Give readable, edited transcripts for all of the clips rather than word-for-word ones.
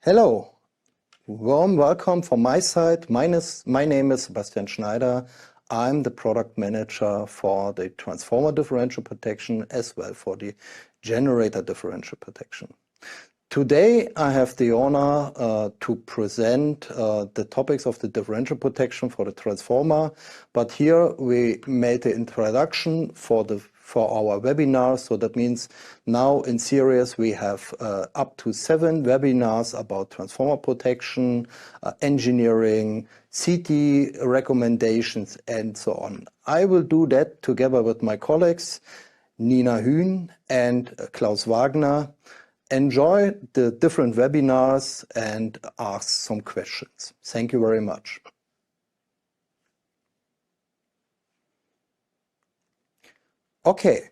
Hello, warm welcome from my side. My name is Sebastian Schneider. I'm the product manager for the transformer differential protection as well for the generator differential protection. Today I have the honor to present the topics of the differential protection for the transformer, but here we made the introduction for our webinar. So that means now in series we have up to 7 webinars about transformer protection, engineering, CT recommendations and so on. I will do that together with my colleagues Nina Hühn and Klaus Wagner. Enjoy the different webinars and ask some questions. Thank you very much. Okay,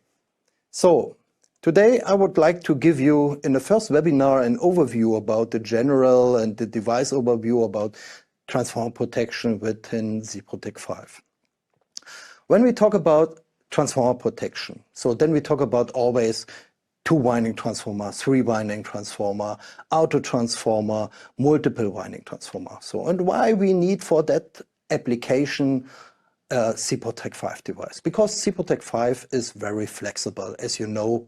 so today I would like to give you in the first webinar an overview about the general and the device overview about transformer protection within Z-Protect 5. When we talk about transformer protection, so then we talk about always 2-winding transformer, 3-winding transformer, auto transformer, multiple winding transformer. So, and why we need for that application Z-Protect 5 device? Because Z-Protect 5 is very flexible, as you know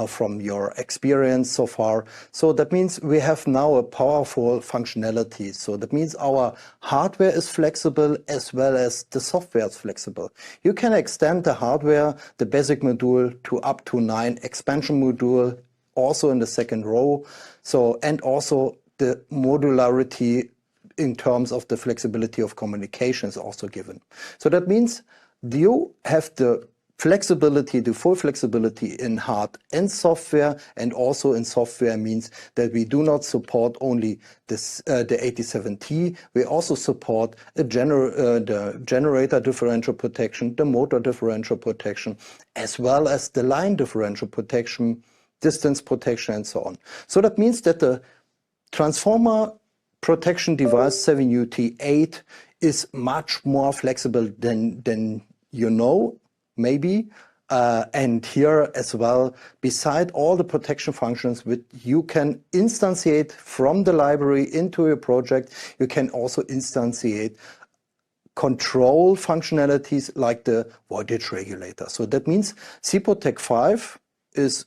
from your experience so far. So that means we have now a powerful functionality. So that means our hardware is flexible as well as the software is flexible. You can extend the hardware, the basic module, to up to 9 expansion module, also in the second row. So, and also the modularity in terms of the flexibility of communication is also given. So that means you have the flexibility, the full flexibility in hard and software, and also in software means that we do not support only this, the 87T, we also support the generator differential protection, the motor differential protection, as well as the line differential protection, distance protection, and so on. So that means that the transformer protection device 7UT8 is much more flexible than you know, maybe. And here as well, beside all the protection functions which you can instantiate from the library into your project, you can also instantiate control functionalities like the voltage regulator. So that means Z-Protect 5 is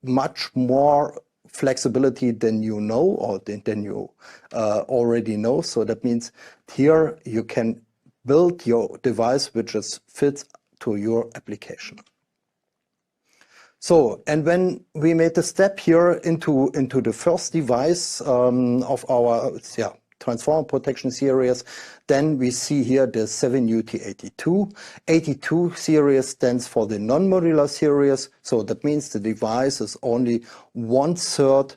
much more flexibility than you know or than you already know. So that means here you can build your device which is fits to your application. So, and when we made the step here into the first device of our transformer protection series, then we see here the 7UT82. 82 series stands for the non-modular series, so that means the device is only 1/3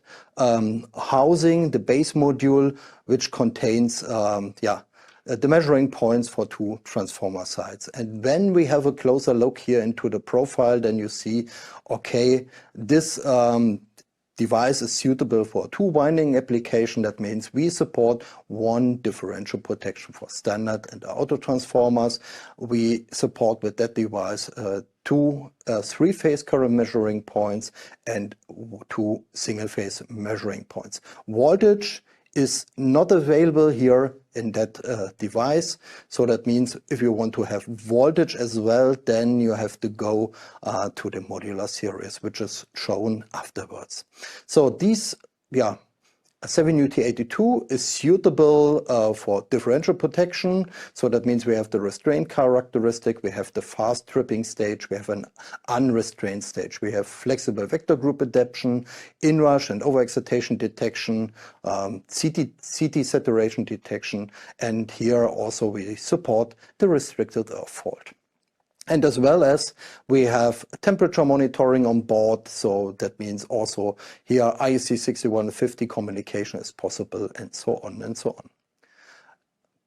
housing the base module, which contains the measuring points for 2 transformer sites. And when we have a closer look here into the profile, then you see, okay, this device is suitable for 2-winding application. That means we support 1 differential protection for standard and auto transformers. We support with that device 2 3-phase current measuring points and 2 single-phase measuring points. Voltage is not available here in that device. So that means if you want to have voltage as well, then you have to go to the modular series, which is shown afterwards. So these, 7UT82 is suitable for differential protection. So that means we have the restraint characteristic, we have the fast tripping stage, we have an unrestrained stage, we have flexible vector group adaptation, inrush and overexcitation detection, CT saturation detection, and here also we support the restricted earth fault. And as well as we have temperature monitoring on board, so that means also here IEC 6150 communication is possible, and so on and so on.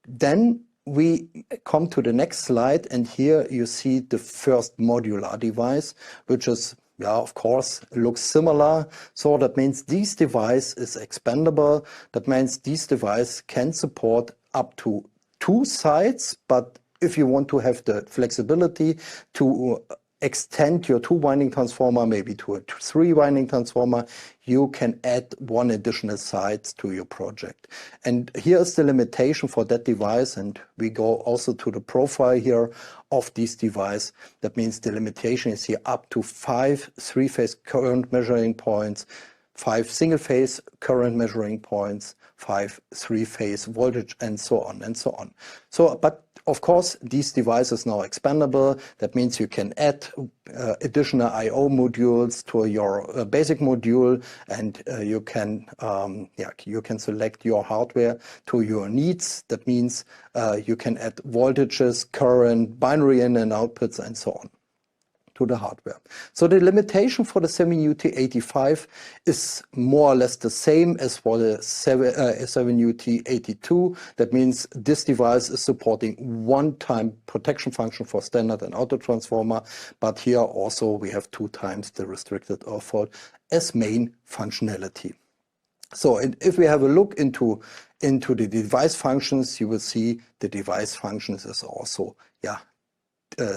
Then we come to the next slide, and here you see the first modular device, which is, of course, looks similar. So that means this device is expandable. That means this device can support up to 2 sites, but if you want to have the flexibility to extend your 2-winding transformer maybe to a 3-winding transformer, you can add 1 additional side to your project. And here is the limitation for that device, and we go also to the profile here of this device. That means the limitation is here up to 5 3-phase current measuring points, 5 single-phase current measuring points, 5 3-phase voltage, and so on and so on. So, but of course, these devices now expandable. That means you can add additional I/O modules to your basic module, and you can select your hardware to your needs. That means you can add voltages, current, binary in and outputs, and so on to the hardware. So the limitation for the 7UT85 is more or less the same as for the 7UT82. That means this device is supporting one-time protection function for standard and auto transformer, but here also we have 2 times the restricted earth fault as main functionality. So if we have a look into the device functions, you will see the device functions is also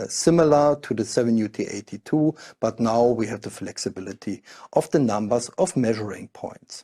similar to the 7UT82, but now we have the flexibility of the numbers of measuring points.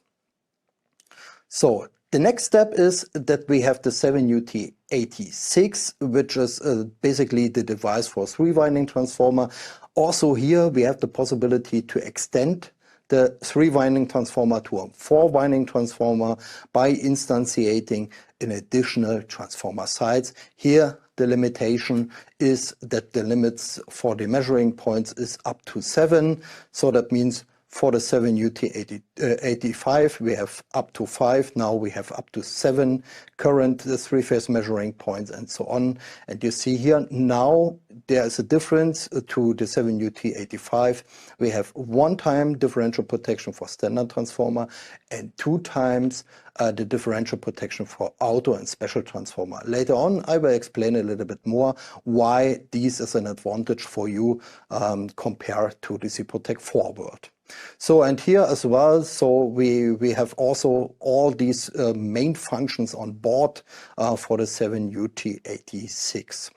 So the next step is that we have the 7UT86, which is basically the device for 3-winding transformer. Also here we have the possibility to extend the 3-winding transformer to a 4-winding transformer by instantiating an additional transformer sites. Here the limitation is that the limits for the measuring points is up to 7. So that means for the 7UT85 we have up to 5. Now we have up to 7 current 3-phase measuring points and so on. And you see here now there is a difference to the 7UT85. We have 1 time differential protection for standard transformer and 2 times the differential protection for auto and special transformer. Later on I will explain a little bit more why this is an advantage for you compared to the ZProtect Forward. So, and here as well, so we have also all these main functions on board for the 7UT86.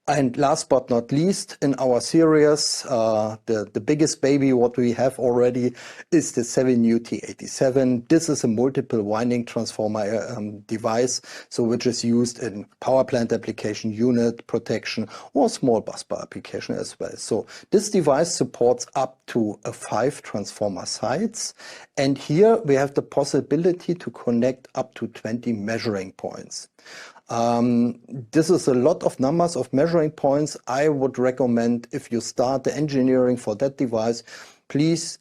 And last but not least in our series, the biggest baby what we have already is the 7UT87. This is a multiple winding transformer device, so which is used in power plant application, unit protection, or small busbar application as well. So this device supports up to 5 transformer sites, and here we have the possibility to connect up to 20 measuring points. This is a lot of numbers of measuring points. I would recommend if you start the engineering for that device, please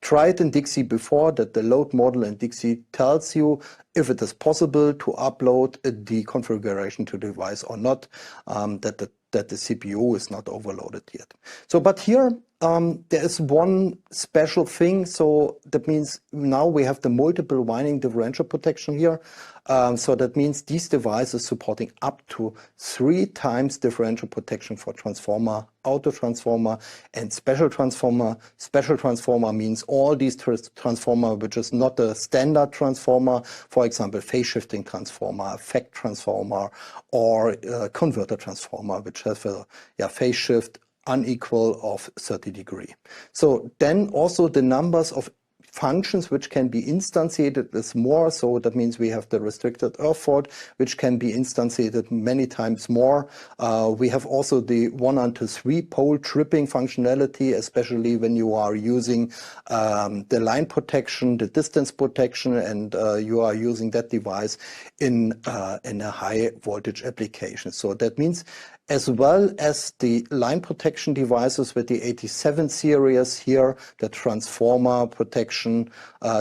try it in Dixie before that the load model in Dixie tells you if it is possible to upload the configuration to the device or not, that the CPU is not overloaded yet. So, but here there is one special thing. So that means now we have the multiple winding differential protection here. So that means these devices supporting up to 3 times differential protection for transformer, auto transformer, and special transformer. Special transformer means all these transformer which is not a standard transformer, for example phase shifting transformer, effect transformer, or converter transformer, which has a phase shift unequal of 30 degrees. So then also the numbers of functions which can be instantiated is more. So that means we have the restricted earth fault, which can be instantiated many times more. We have also the 1-to-3 pole tripping functionality, especially when you are using the line protection, the distance protection, and you are using that device in a high voltage application. So that means as well as the line protection devices with the 87 series here, the transformer protection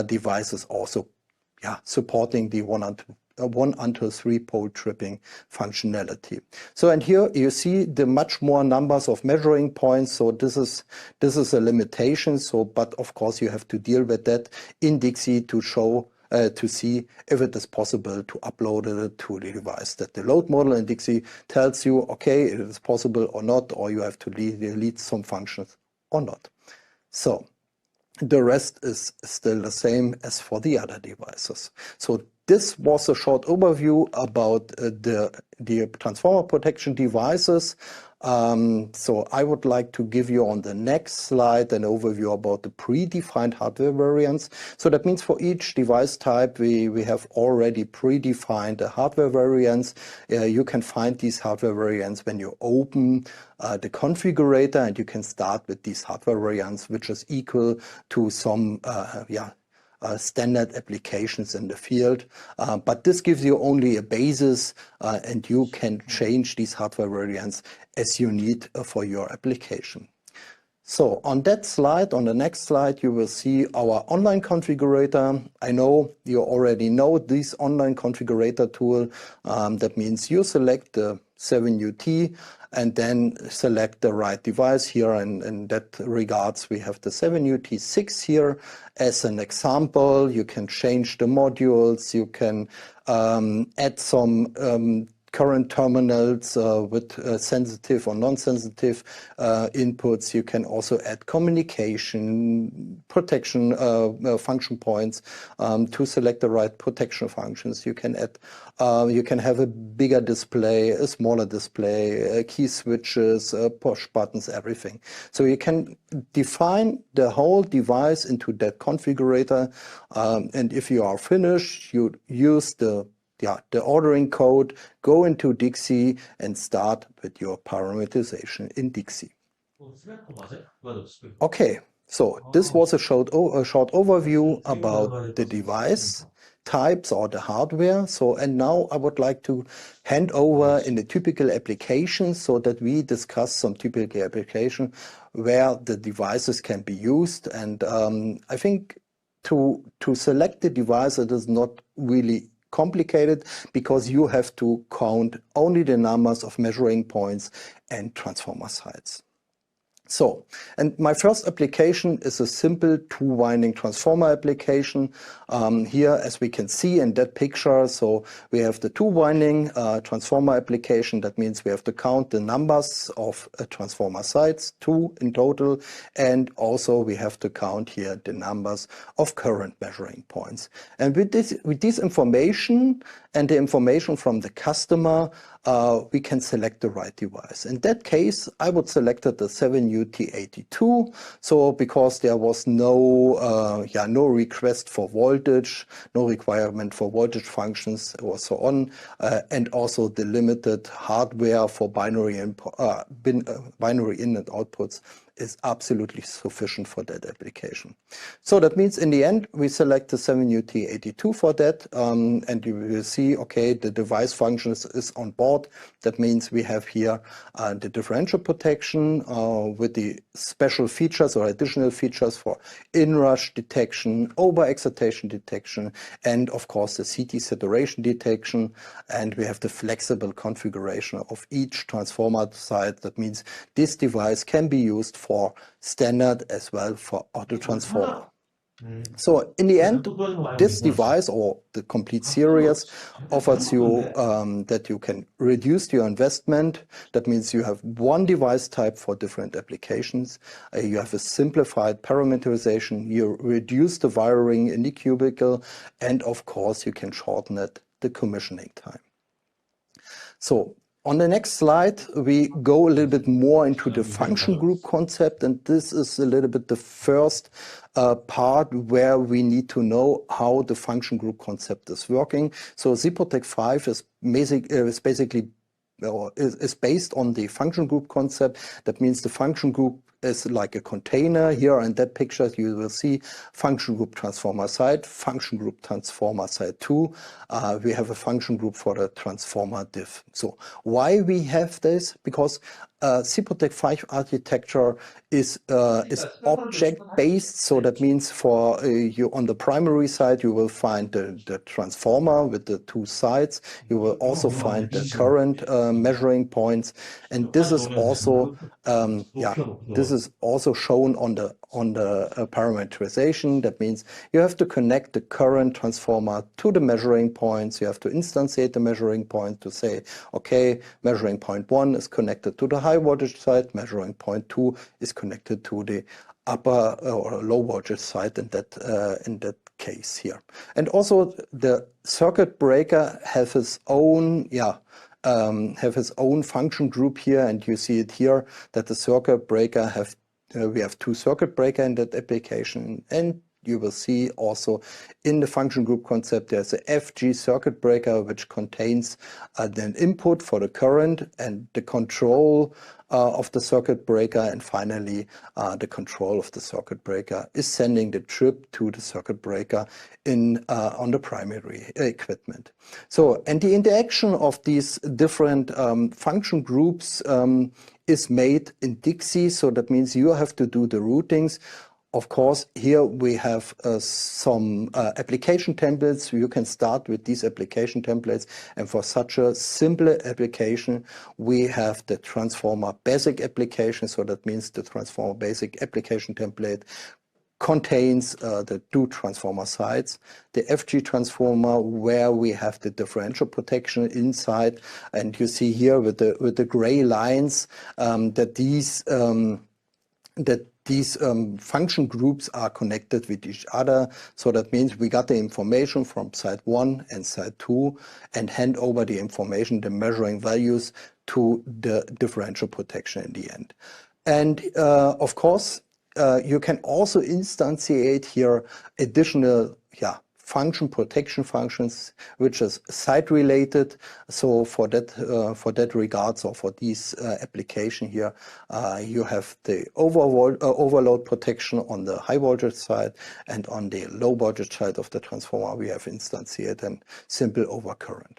devices also supporting the 1-to-3 pole tripping functionality. So, and here you see the much more numbers of measuring points. So this is a limitation. So, but of course you have to deal with that in Dixie to show to see if it is possible to upload it to the device, that the load model in Dixie tells you, okay, it is possible or not, or you have to delete some functions or not. So the rest is still the same as for the other devices. So this was a short overview about the transformer protection devices. So I would like to give you on the next slide an overview about the predefined hardware variants. So that means for each device type, we have already predefined the hardware variants. You can find these hardware variants when you open the configurator, and you can start with these hardware variants, which is equal to some standard applications in the field. But this gives you only a basis, and you can change these hardware variants as you need for your application. So on that slide, on the next slide, you will see our online configurator. I know you already know this online configurator tool. That means you select the 7UT and then select the right device here. And in that regards, we have the 7UT6 here as an example. You can change the modules. You can add some current terminals with sensitive or non-sensitive inputs. You can also add communication, protection function points to select the right protection functions. You can add, you can have a bigger display, a smaller display, key switches, push buttons, everything. So you can define the whole device into that configurator. And if you are finished, you use the ordering code, go into Dixie and start with your parameterization in Dixie. Okay, so this was a short overview about the device types or the hardware. So, and now I would like to hand over in the typical applications so that we discuss some typical application where the devices can be used. And I think to select the device, it is not really complicated, because you have to count only the numbers of measuring points and transformer sites. So, and my first application is a simple two-winding transformer application. Here, as we can see in that picture, so we have the two-winding transformer application. That means we have to count the numbers of transformer sites, 2 in total, and also we have to count here the numbers of current measuring points. And with this information and the information from the customer, we can select the right device. In that case, I would select the 7UT82. So because there was no request for voltage, no requirement for voltage functions or so on, and also the limited hardware for binary in and outputs is absolutely sufficient for that application. So that means in the end, we select the 7UT82 for that, and you will see, okay, the device functions is on board. That means we have here the differential protection with the special features or additional features for inrush detection, over-excitation detection, and of course the CT saturation detection. And we have the flexible configuration of each transformer site. That means this device can be used for standard as well for auto transformer. So in the end, this device or the complete series offers you that you can reduce your investment. That means you have one device type for different applications. You have a simplified parameterization. You reduce the wiring in the cubicle, and of course you can shorten the commissioning time. So on the next slide, we go a little bit more into the function group concept, and this is a little bit the first part where we need to know how the function group concept is working. So ZProtect 5 is basically is based on the function group concept. That means the function group is like a container. Here in that picture you will see function group transformer site, function group transformer site 2. We have a function group for the transformer diff. So why we have this? Because ZProtect 5 architecture is object-based. So that means for you on the primary side, you will find the transformer with the 2 sides. You will also find the current measuring points, and this is also this is also shown on the parameterization. That means you have to connect the current transformer to the measuring points. You have to instantiate the measuring point to say, okay, measuring point 1 is connected to the high voltage side, measuring point 2 is connected to the upper or low voltage side in that case here. And also the circuit breaker has its own function group here, and you see it here that the circuit breaker we have two circuit breaker in that application, and you will see also in the function group concept there's a FG circuit breaker which contains an input for the current and the control of the circuit breaker, and finally the control of the circuit breaker is sending the trip to the circuit breaker on the primary equipment. So, and the interaction of these different function groups is made in Dixie, so that means you have to do the routings. Of course, here we have some application templates. You can start with these application templates, and for such a simple application, we have the transformer basic application. So that means the transformer basic application template contains the two transformer sides, the FG transformer where we have the differential protection inside, and you see here with the gray lines that these function groups are connected with each other. So that means we got the information from side 1 and side 2 and hand over the information, the measuring values, to the differential protection in the end. And of course, you can also instantiate here additional protection functions, which is site related. So for that regards, or for these application here, you have the overload protection on the high voltage side, and on the low voltage side of the transformer we have instantiated and simple overcurrent.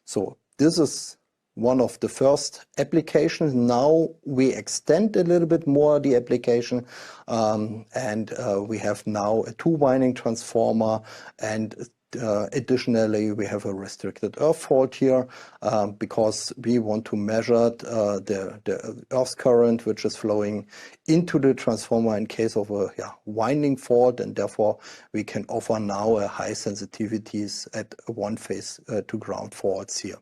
So this is one of the first applications. Now we extend a little bit more the application, and we have now a 2-winding transformer, and additionally we have a restricted earth fault here because we want to measure the earth current which is flowing into the transformer in case of a winding fault, and therefore we can offer now a high sensitivities at one phase to ground faults here.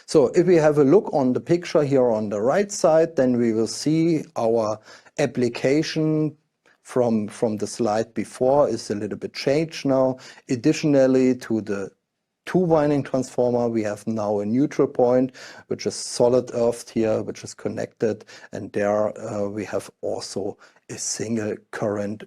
So if we have a look on the picture here on the right side, then we will see our application from the slide before is a little bit changed now. Additionally to the 2-winding transformer, we have now a neutral point, which is solid earthed here, which is connected, and there we have also a single current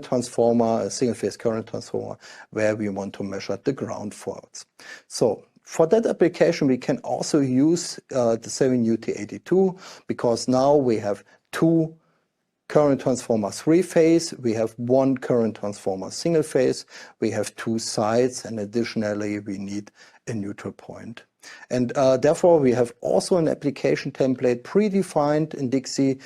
transformer, a single phase current transformer, where we want to measure the ground faults. So for that application, we can also use the 7UT82, because now we have 2 current transformer 3-phase, we have 1 current transformer single phase, we have 2 sides, and additionally we need a neutral point. And therefore we have also an application template predefined in Dixie.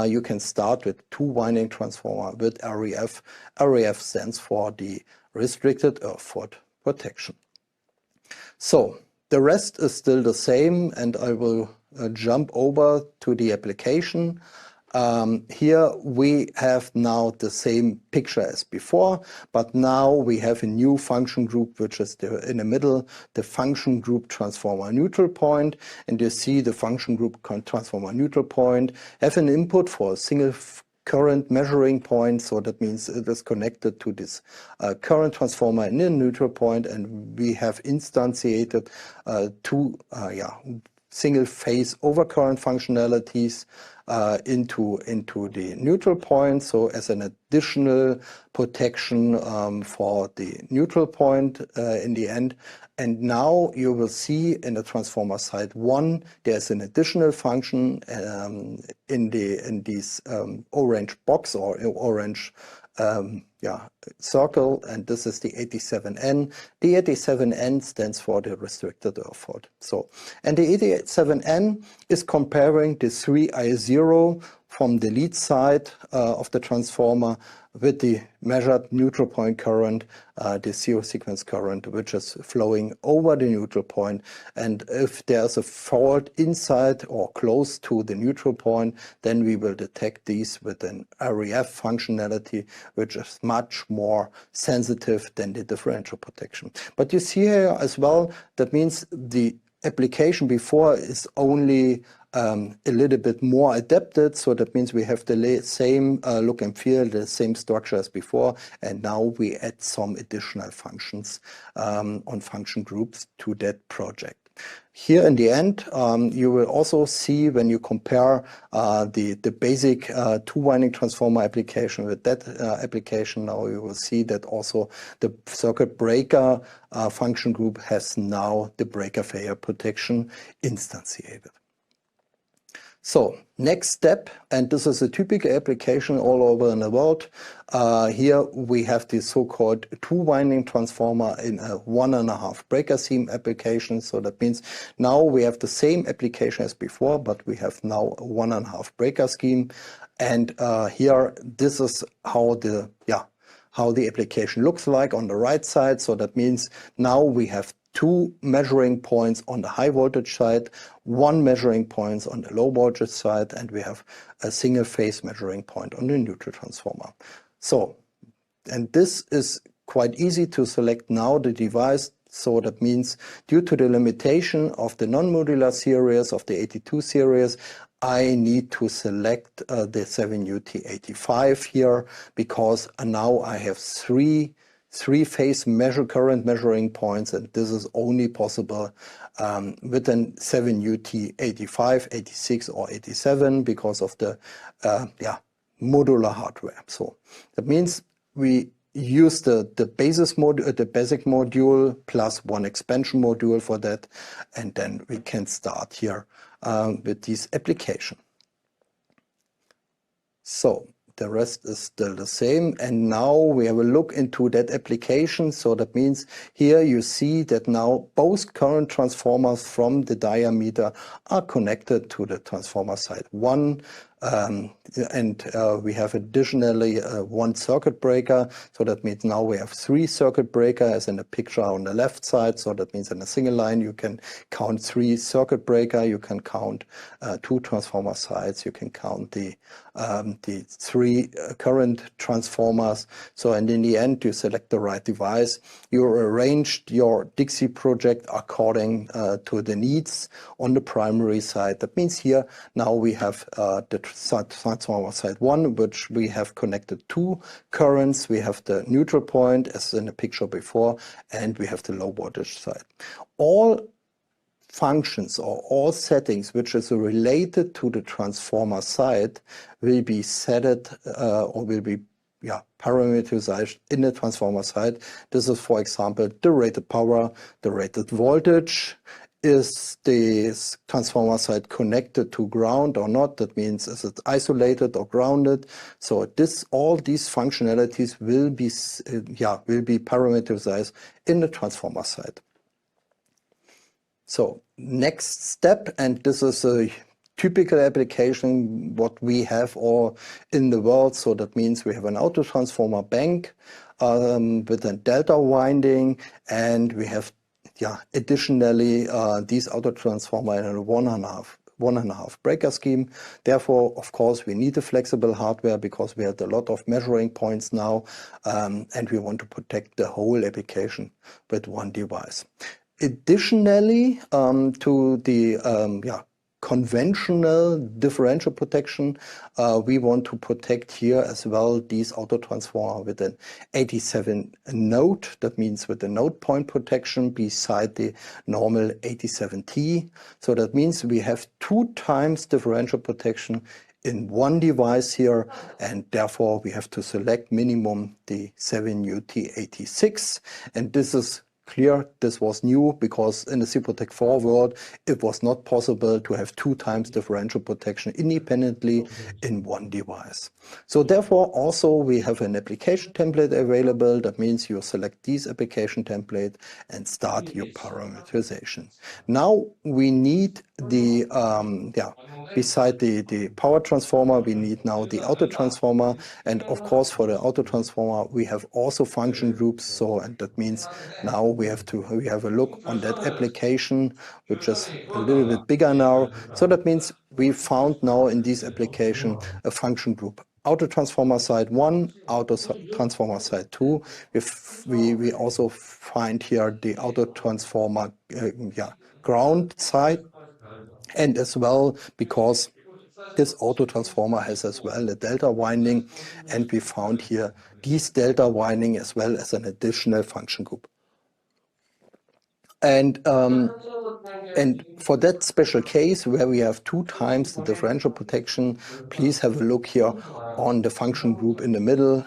You can start with 2-winding transformer with REF. REF stands for the restricted earth fault protection. So the rest is still the same, and I will jump over to the application. Here we have now the same picture as before, but now we have a new function group which is in the middle, the function group transformer neutral point, and you see the function group transformer neutral point have an input for a single current measuring point, so that means it is connected to this current transformer in a neutral point, and we have instantiated 2 single phase overcurrent functionalities into the neutral point, so as an additional protection for the neutral point in the end. And now you will see in the transformer side 1 there's an additional function in this orange box or orange circle, and this is the 87N. The 87N stands for the restricted earth fault. So, and the 87N is comparing the 3I0 from the lead side of the transformer with the measured neutral point current, the 0 sequence current, which is flowing over the neutral point. And if there's a fault inside or close to the neutral point, then we will detect these with an REF functionality, which is much more sensitive than the differential protection. But you see here as well, that means the application before is only a little bit more adapted. So that means we have the same look and feel, the same structure as before, and now we add some additional functions on function groups to that project. Here in the end, you will also see when you compare the basic two-winding transformer application with that application, now you will see that also the circuit breaker function group has now the breaker failure protection instantiated. So next step, and this is a typical application all over in the world. Here we have the so-called two-winding transformer in a 1.5 breaker scheme application. So that means now we have the same application as before, but we have now a 1.5 breaker scheme. And here, this is how the application looks like on the right side. So that means now we have two measuring points on the high voltage side, one measuring point on the low voltage side, and we have a single phase measuring point on the neutral transformer. So, and this is quite easy to select now the device. So that means due to the limitation of the non-modular series of the 82 series, I need to select the 7UT85 here, because now I have three-phase current measuring points, and this is only possible with an 7UT85, 86 or 87 because of the modular hardware. So that means we use the basic module plus one expansion module for that, and then we can start here with this application. So the rest is still the same, and now we have a look into that application. So that means here you see that now both current transformers from the diameter are connected to the transformer side 1. And we have additionally one circuit breaker. So that means now we have 3 circuit breakers as in the picture on the left side. So that means in a single line you can count 3 circuit breakers, you can count 2 transformer sides, you can count the 3 current transformers. So, and in the end you select the right device. You arranged your Dixie project according to the needs on the primary side. That means here now we have the transformer side 1, which we have connected 2 currents. We have the neutral point as in the picture before, and we have the low voltage side. All functions or all settings which is related to the transformer side will be set or will be parameterized in the transformer side. This is, for example, the rated power, the rated voltage. Is this transformer side connected to ground or not? That means is it isolated or grounded? So all these functionalities will be parameterized in the transformer side. So next step, and this is a typical application what we have all in the world. So that means we have an auto transformer bank with a delta winding, and we have additionally these auto transformer in a 1.5 breaker scheme. Therefore, of course, we need a flexible hardware because we have a lot of measuring points now, and we want to protect the whole application with one device. Additionally, to the conventional differential protection, we want to protect here as well these auto transformer with an 87 node. That means with the node point protection beside the normal 87T. So that means we have 2 times differential protection in one device here, and therefore we have to select minimum the 7UT86, and this is clear. This was new because in the CPROTEC 4 world it was not possible to have 2 times differential protection independently in one device. So therefore also we have an application template available. That means you select this application template and start your parameterization. Now we need the beside the power transformer, we need now the auto transformer, and of course for the auto transformer we have also function groups. So, and that means now we have a look on that application, which is a little bit bigger now. So that means we found now in this application a function group: auto transformer side 1, auto transformer side 2. We also find here the auto transformer ground side. and as well because this auto transformer has as well a delta winding, and we found here this delta winding as well as an additional function group. And for that special case where we have 2 times the differential protection, please have a look here on the function group in the middle,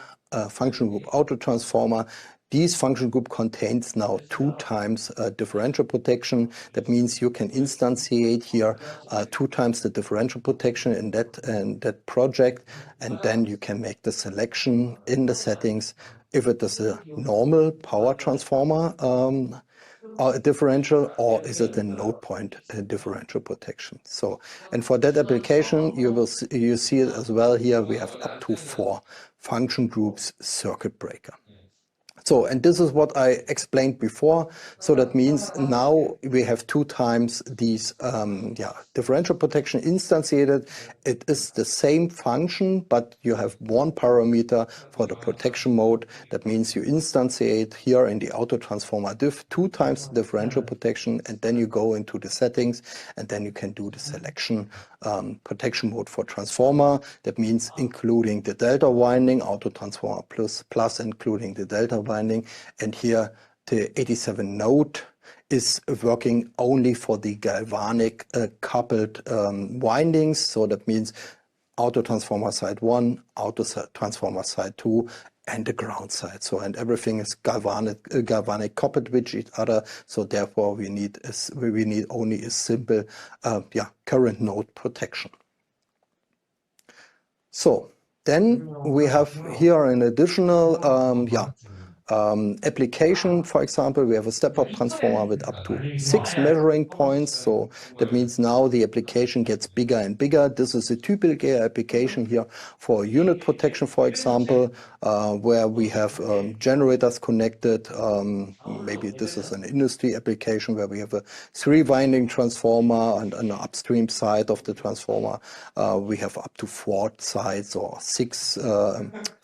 function group auto transformer. This function group contains now 2 times differential protection. That means you can instantiate here 2 times the differential protection in that project, and then you can make the selection in the settings if it is a normal power transformer or a differential, or is it a node point differential protection. So, and for that application, you see it as well here. We have up to 4 function groups circuit breaker. So, and this is what I explained before. So that means now we have 2 times these differential protection instantiated. It is the same function, but you have 1 parameter for the protection mode. That means you instantiate here in the auto transformer diff 2 times the differential protection, and then you go into the settings, and then you can do the selection protection mode for transformer. That means including the delta winding, auto transformer plus including the delta winding, and here the 87 node is working only for the galvanic coupled windings. So that means auto transformer side 1, auto transformer side 2, and the ground side. So, and everything is galvanic coupled with each other. So therefore we need only a simple current node protection. So then we have here an additional application. For example, we have a step-up transformer with up to 6 measuring points. So that means now the application gets bigger and bigger. This is a typical application here for unit protection, for example, where we have generators connected. Maybe this is an industry application where we have a 3-winding transformer, and on the upstream side of the transformer we have up to 4 sides or 6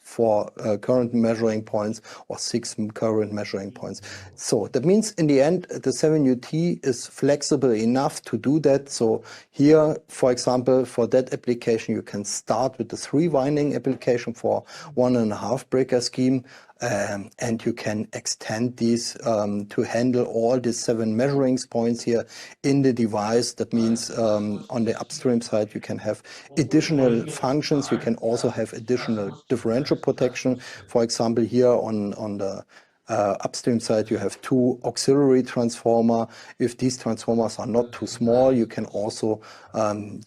4 current measuring points or 6 current measuring points. So that means in the end the 7UT is flexible enough to do that. So here, for example, for that application you can start with the 3-winding application for 1.5 breaker scheme, and you can extend these to handle all the 7 measuring points here in the device. That means on the upstream side you can have additional functions. You can also have additional differential protection. For example, here on the upstream side you have 2 auxiliary transformer. If these transformers are not too small, you can also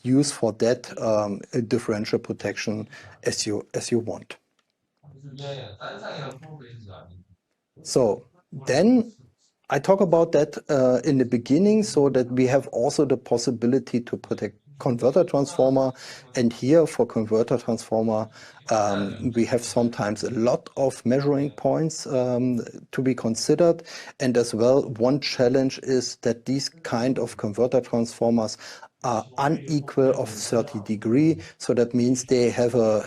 use for that a differential protection as you want. So then I talk about that in the beginning, so that we have also the possibility to protect converter transformer. And here for converter transformer we have sometimes a lot of measuring points to be considered, and as well one challenge is that these kind of converter transformers are unequal of 30 degrees. So that means they have a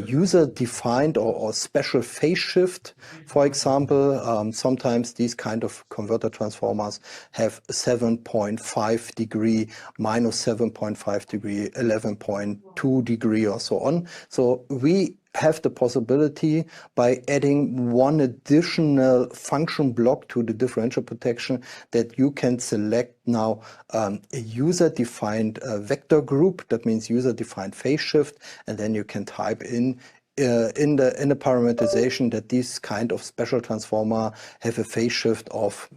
user-defined or special phase shift. For example, sometimes these kind of converter transformers have 7.5 degree, minus 7.5 degree, 11.2 degree, or so on. So we have the possibility, by adding one additional function block to the differential protection, that you can select now a user-defined vector group. That means user-defined phase shift, and then you can type in the parameterization that these kind of special transformer have a phase shift of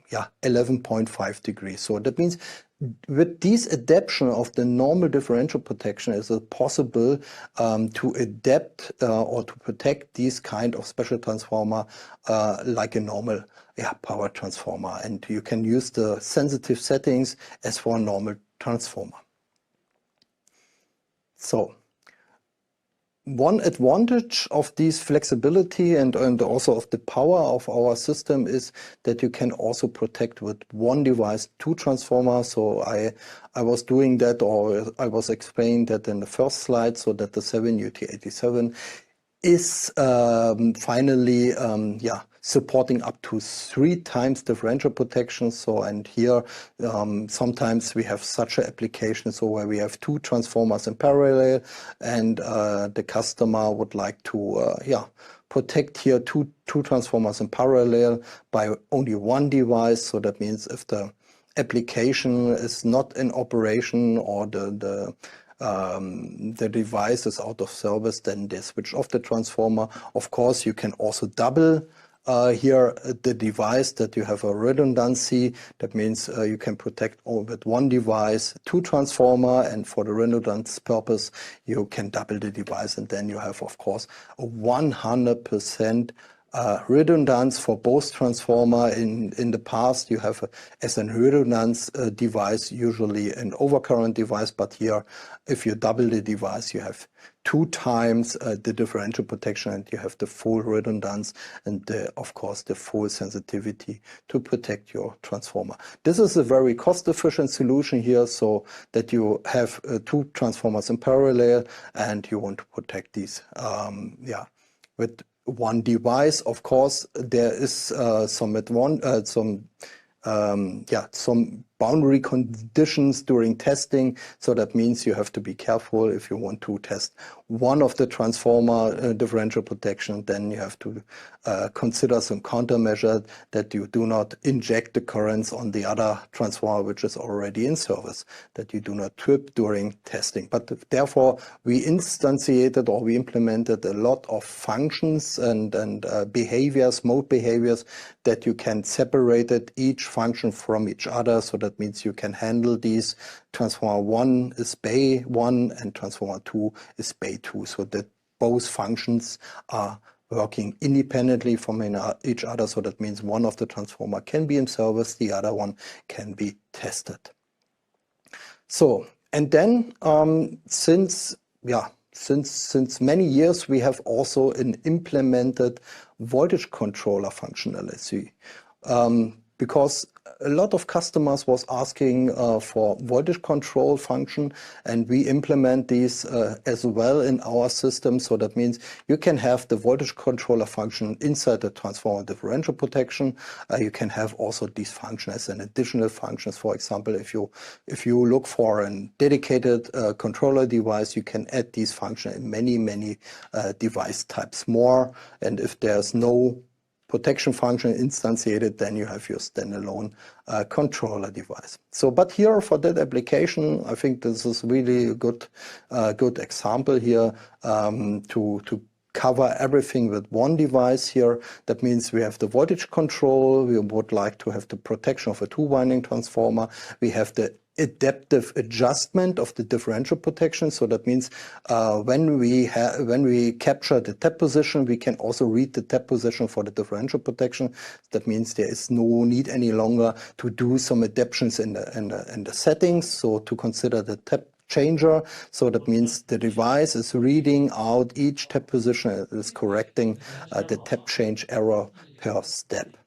11.5 degrees. So that means with this adaptation of the normal differential protection, is it possible to adapt or to protect these kind of special transformer like a normal power transformer, and you can use the sensitive settings as for a normal transformer. So one advantage of this flexibility and also of the power of our system is that you can also protect with one device 2 transformers. So I was doing that, or I was explaining that in the first slide, so that the 7UT87 is finally supporting up to 3 times differential protection. So, and here sometimes we have such an application, so where we have 2 transformers in parallel, and the customer would like to protect here two transformers in parallel by only one device. So that means if the application is not in operation or the device is out of service, then they switch off the transformer. Of course, you can also double here the device, that you have a redundancy. That means you can protect with one device 2 transformer, and for the redundancy purpose you can double the device, and then you have of course a 100% redundance for both transformer. In the past you have as a redundance device usually an overcurrent device, but here if you double the device you have 2 times the differential protection, and you have the full redundance and of course the full sensitivity to protect your transformer. This is a very cost efficient solution here, so that you have 2 transformers in parallel and you want to protect these with one device. Of course there is some boundary conditions during testing, so that means you have to be careful. If you want to test one of the transformer differential protection, then you have to consider some countermeasure, that you do not inject the currents on the other transformer which is already in service, that you do not trip during testing. But therefore we instantiated, or we implemented a lot of functions and behaviors, mode behaviors, that you can separate it, each function from each other. So that means you can handle these. Transformer 1 is bay 1 and transformer 2 is bay 2, so that both functions are working independently from each other. So that means one of the transformer can be in service, the other one can be tested. So, and then since many years we have also an implemented voltage controller functionality, because a lot of customers was asking for voltage control function, and we implement these as well in our system. So that means you can have the voltage controller function inside the transformer differential protection. You can have also these functions as an additional functions. For example, if you look for a dedicated controller device, you can add these functions in many device types more. And if there's no protection function instantiated, then you have your standalone controller device. So, but here for that application, I think this is really a good example here to cover everything with one device here. That means we have the voltage control, we would like to have the protection of a 2-winding transformer, we have the adaptive adjustment of the differential protection. So that means when we capture the tap position, we can also read the tap position for the differential protection. That means there is no need any longer to do some adaptations in the settings, so to consider the tap changer. So that means the device is reading out each tap position, it is correcting the tap change error per step.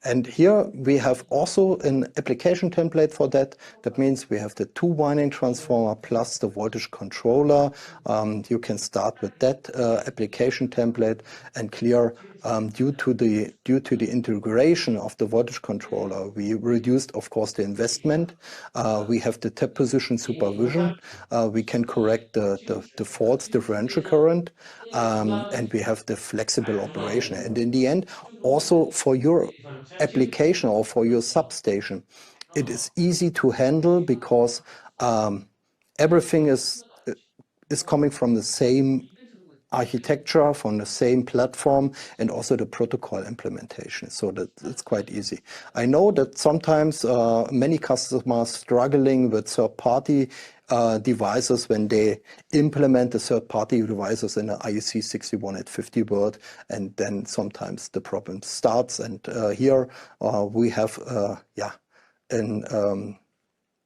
And here we have also an application template for that. That means we have the 2-winding transformer plus the voltage controller. You can start with that application template, and clear due to the integration of the voltage controller, we reduced of course the investment. We have the tap position supervision. We can correct the false differential current, and we have the flexible operation. And in the end, also for your application or for your substation, it is easy to handle, because everything is coming from the same architecture, from the same platform, and also the protocol implementation, so that it's quite easy. I know that sometimes many customers struggling with third-party devices when they implement the third-party devices in an IEC 61850 world, and then sometimes the problem starts. And here we have an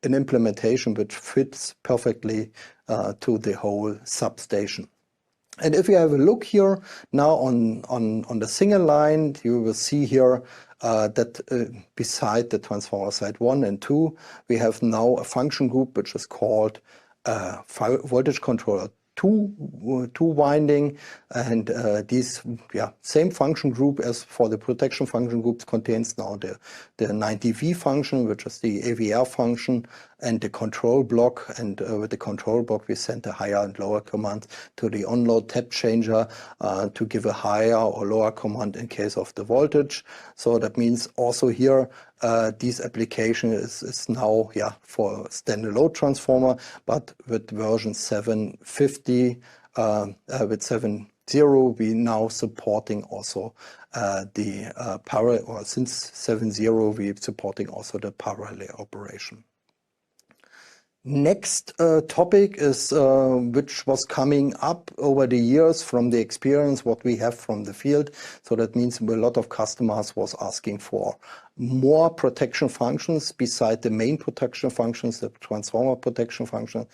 implementation which fits perfectly to the whole substation. And if you have a look here now on the single line, you will see here that beside the transformer side 1 and 2, we have now a function group which is called voltage controller two winding, and these same function group as for the protection function groups contains now the 90V function, which is the AVR function, and the control block. And with the control block we send the higher and lower command to the onload tap changer to give a higher or lower command in case of the voltage. So that means also here this application is now for standalone transformer, but with version 750 with 7.0 we now supporting also the parallel, or since 7.0 we supporting also the parallel operation. Next topic is which was coming up over the years from the experience what we have from the field. So that means a lot of customers was asking for more protection functions beside the main protection functions, the transformer protection function.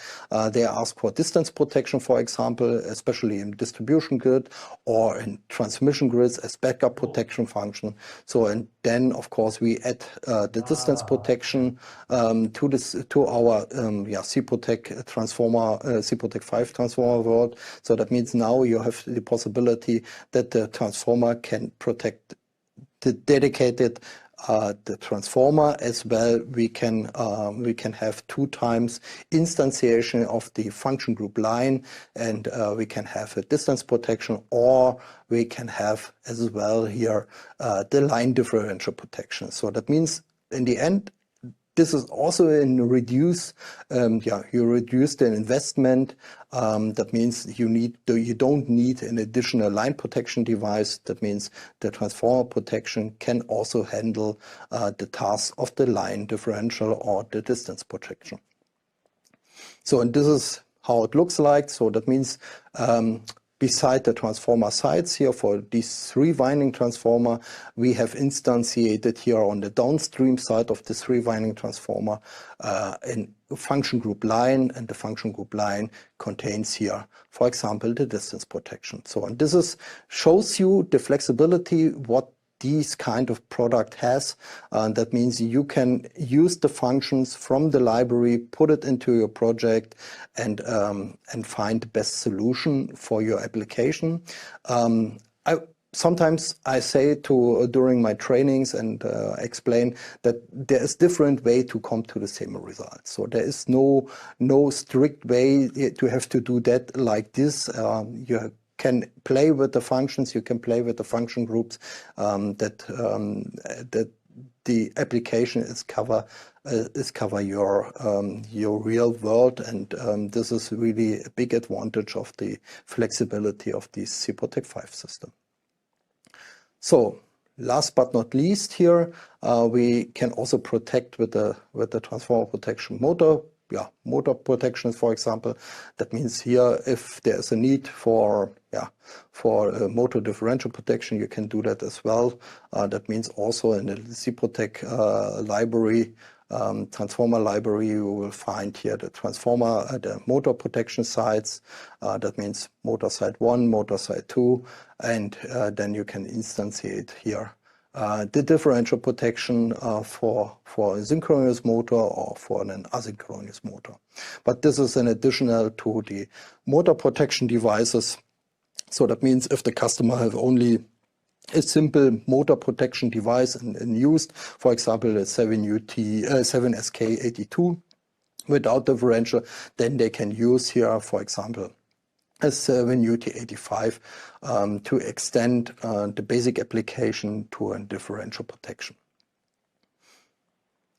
They ask for distance protection, for example, especially in distribution grid or in transmission grids as backup protection function. So, and then of course we add the distance protection to our CPROTEC transformer, CPROTEC 5 transformer world. So that means now you have the possibility that the transformer can protect the dedicated the transformer as well. We can have 2 times instantiation of the function group line, and we can have a distance protection, or we can have as well here the line differential protection. So that means in the end this is also in reduce, you reduce the investment. That means you don't need an additional line protection device. That means the transformer protection can also handle the task of the line differential or the distance protection. So, and this is how it looks like. So that means beside the transformer sites here for these 3 winding transformer, we have instantiated here on the downstream side of the 3 winding transformer in function group line, and the function group line contains here, for example, the distance protection. So, and this shows you the flexibility what this kind of product has. That means you can use the functions from the library, put it into your project, and find the best solution for your application. Sometimes I say during my trainings and explain that there is different way to come to the same result. So there is no strict way to have to do that like this. You can play with the functions, you can play with the function groups that the application is cover your real world, and this is really a big advantage of the flexibility of the CPROTEC 5 system. So last but not least here, we can also protect with the transformer protection motor. Motor protections, for example. That means here, if there's a need for motor differential protection, you can do that as well. That means also in the CPROTEC library, transformer library, you will find here the transformer, the motor protection sites. That means motor site 1, motor site 2, and then you can instantiate here the differential protection for a synchronous motor or for an asynchronous motor. But this is an additional to the motor protection devices. So that means if the customer have only a simple motor protection device and used, for example, a 7SK82 without differential, then they can use here, for example, a 7UT85 to extend the basic application to a differential protection.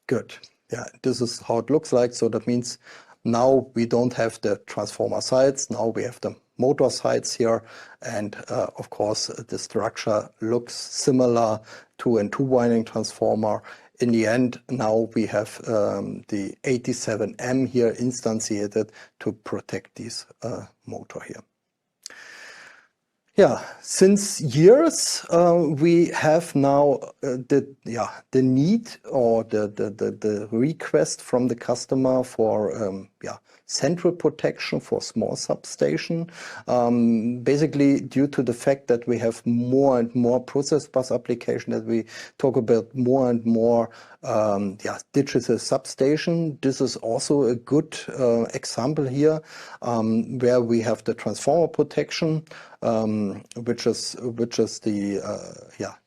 Good. Yeah, this is how it looks like. So that means now we don't have the transformer sites, now we have the motor sites here, and of course the structure looks similar to a 2-winding transformer. In the end, now we have the 87M here instantiated to protect this motor here. Yeah, since years we have now the need or the request from the customer for central protection for small substation. Basically due to the fact that we have more and more process bus application, that we talk about more and more digital substation. This is also a good example here where we have the transformer protection, which is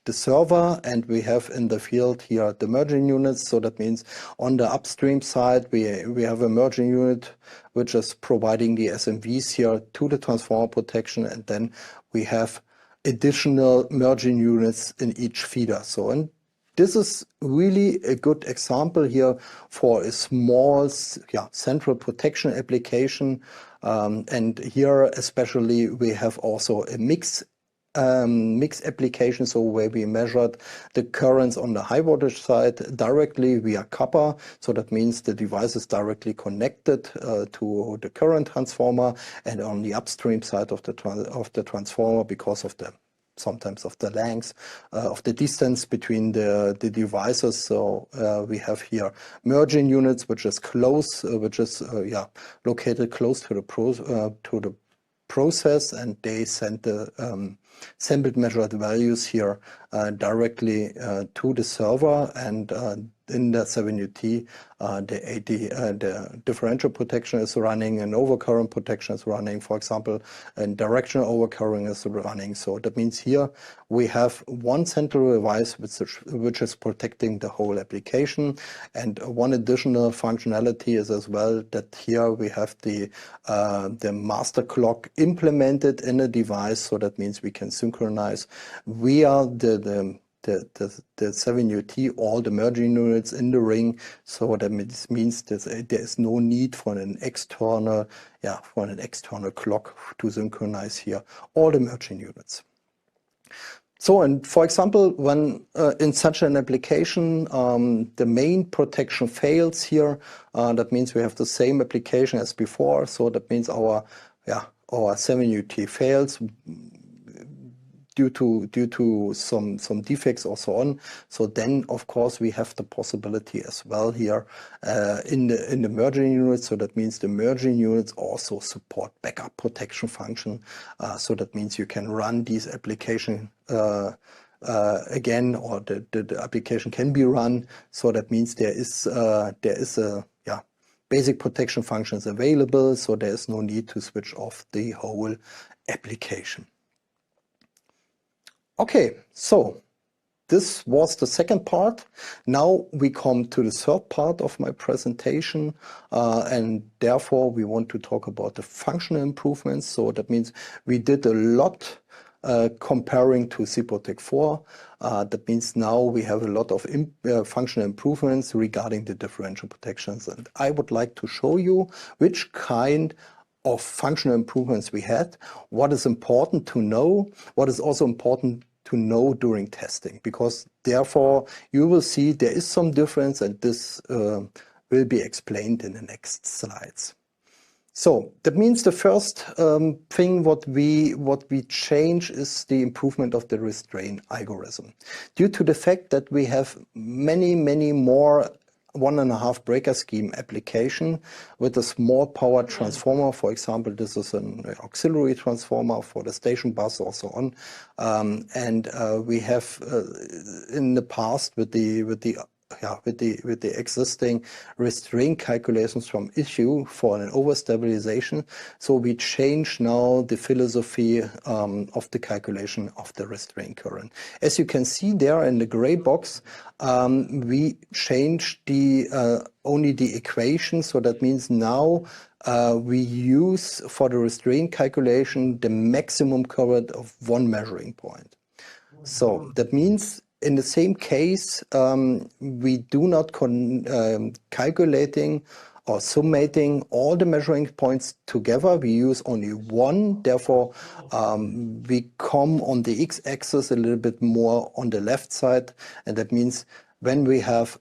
the server, and we have in the field here the merging units. So that means on the upstream side we have a merging unit which is providing the SMVs here to the transformer protection, and then we have additional merging units in each feeder. So, and this is really a good example here for a small central protection application. And here especially we have also a mix application, so where we measured the currents on the high voltage side directly via copper. So that means the device is directly connected to the current transformer, and on the upstream side of the transformer, because of the sometimes of the length of the distance between the devices. So we have here merging units, which is located close to the process, and they send the sampled measured values here directly to the server, and in the 7UT the differential protection is running, and overcurrent protection is running, for example, and directional overcurrent is running. So that means here we have one central device which is protecting the whole application. And one additional functionality is as well that here we have the master clock implemented in a device. So that means we can synchronize via the 7UT all the merging units in the ring. So that means that there is no need for an external clock to synchronize here all the merging units. So, and for example, when in such an application the main protection fails here, that means we have the same application as before. So that means our 7UT fails due to some defects or so on. So then of course we have the possibility as well here in the merging units. So that means the merging units also support backup protection function. So that means you can run these application again, or the application can be run. So that means there is a basic protection functions available. So there is no need to switch off the whole application. Okay, so this was the second part. Now we come to the third part of my presentation, and therefore we want to talk about the functional improvements. So that means we did a lot comparing to CPROTEC 4. That means now we have a lot of functional improvements regarding the differential protections, and I would like to show you which kind of functional improvements we had, what is important to know, what is also important to know during testing, because therefore you will see there is some difference, and this will be explained in the next slides. So that means the first thing what we change is the improvement of the restraint algorithm. Due to the fact that we have many more 1.5 breaker scheme application with a small power transformer. For example, this is an auxiliary transformer for the station bus or so on. And we have in the past with the existing restraint calculations from issue for an overstabilization. So we change now the philosophy of the calculation of the restraint current. As you can see there in the gray box, we changed only the equation. So that means now we use for the restraint calculation the maximum current of one measuring point. So that means in the same case, we do not calculating or summating all the measuring points together. We use only one. Therefore, we come on the x-axis a little bit more on the left side, and that means when we have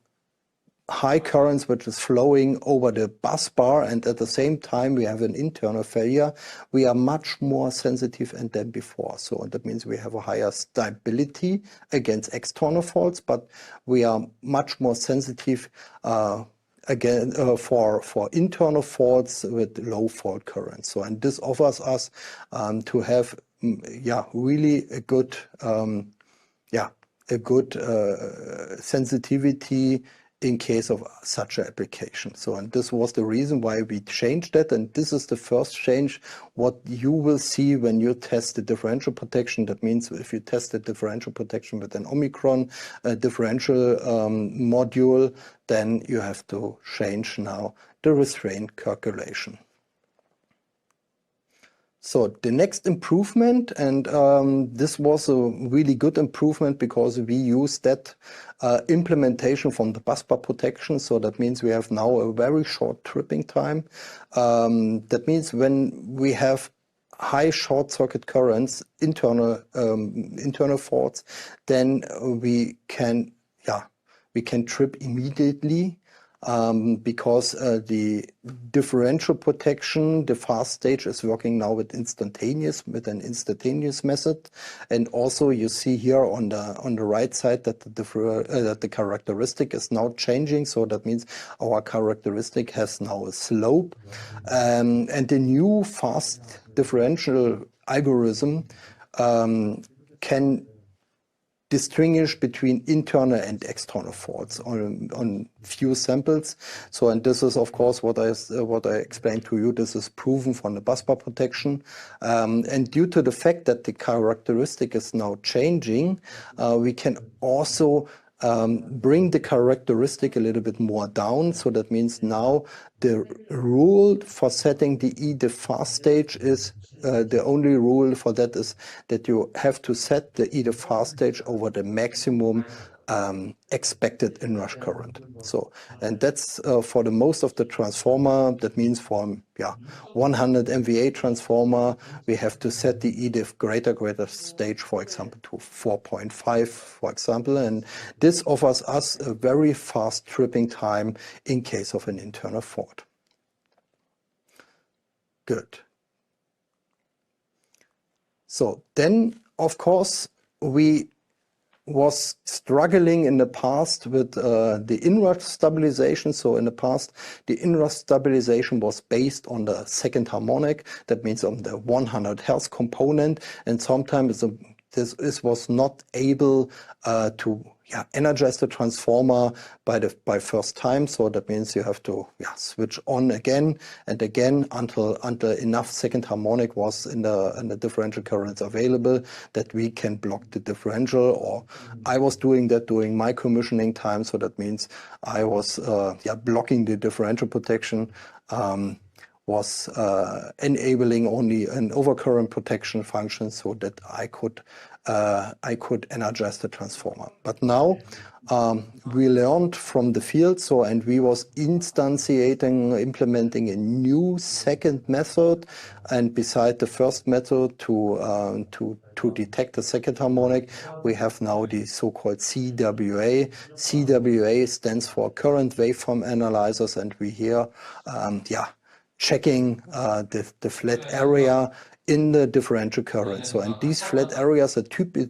high currents which is flowing over the bus bar, and at the same time we have an internal failure, we are much more sensitive than before. So that means we have a higher stability against external faults, but we are much more sensitive again for internal faults with low fault current. So, and this offers us to have really a good sensitivity in case of such an application. So, and this was the reason why we changed that, and this is the first change what you will see when you test the differential protection. That means if you test the differential protection with an Omicron differential module, then you have to change now the restraint calculation. So the next improvement, and this was a really good improvement because we used that implementation from the busbar protection. So that means we have now a very short tripping time. That means when we have high short circuit currents, internal faults, then we can trip immediately. Because the differential protection, the fast stage is working now with an instantaneous method, and also you see here on the right side that the characteristic is now changing. So that means our characteristic has now a slope, and the new fast differential algorithm can distinguish between internal and external faults on few samples. So, and this is of course what I explained to you. This is proven from the busbar protection, and due to the fact that the characteristic is now changing, we can also bring the characteristic a little bit more down. So that means now the rule for setting the EDIF fast stage is the only rule for that is that you have to set the EDIF fast stage over the maximum expected inrush current. So, and that's for the most of the transformer. That means from 100 MVA transformer, we have to set the EDIF greater stage, for example, to 4.5, for example, and this offers us a very fast tripping time in case of an internal fault. Good. So then, of course, we was struggling in the past with the inrush stabilization. So in the past, the inrush stabilization was based on the second harmonic. That means on the 100 Hertz component, and sometimes this was not able to energize the transformer by first time. So that means you have to switch on again and again until enough second harmonic was in the differential currents available that we can block the differential. Or I was doing that during my commissioning time. So that means I was blocking the differential protection. Was enabling only an overcurrent protection function so that I could energize the transformer. But now we learned from the field, so, and we was implementing a new second method, and beside the first method to detect the second harmonic, we have now the so-called CWA. CWA stands for Current Waveform Analyzers, and we here checking the flat area in the differential current. So, and these flat areas are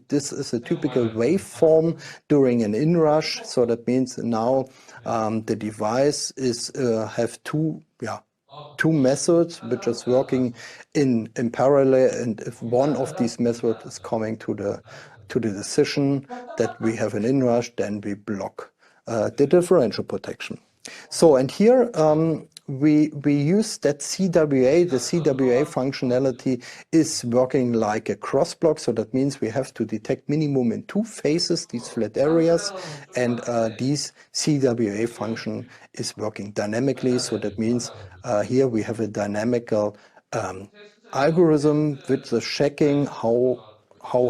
this is a typical waveform during an inrush. So that means now the device is have two methods which is working in parallel, and if one of these methods is coming to the decision that we have an inrush, then we block the differential protection. So, and here we use that CWA. The CWA functionality is working like a cross block. So that means we have to detect minimum in two phases these flat areas, and this CWA function is working dynamically. So that means here we have a dynamical algorithm which is checking how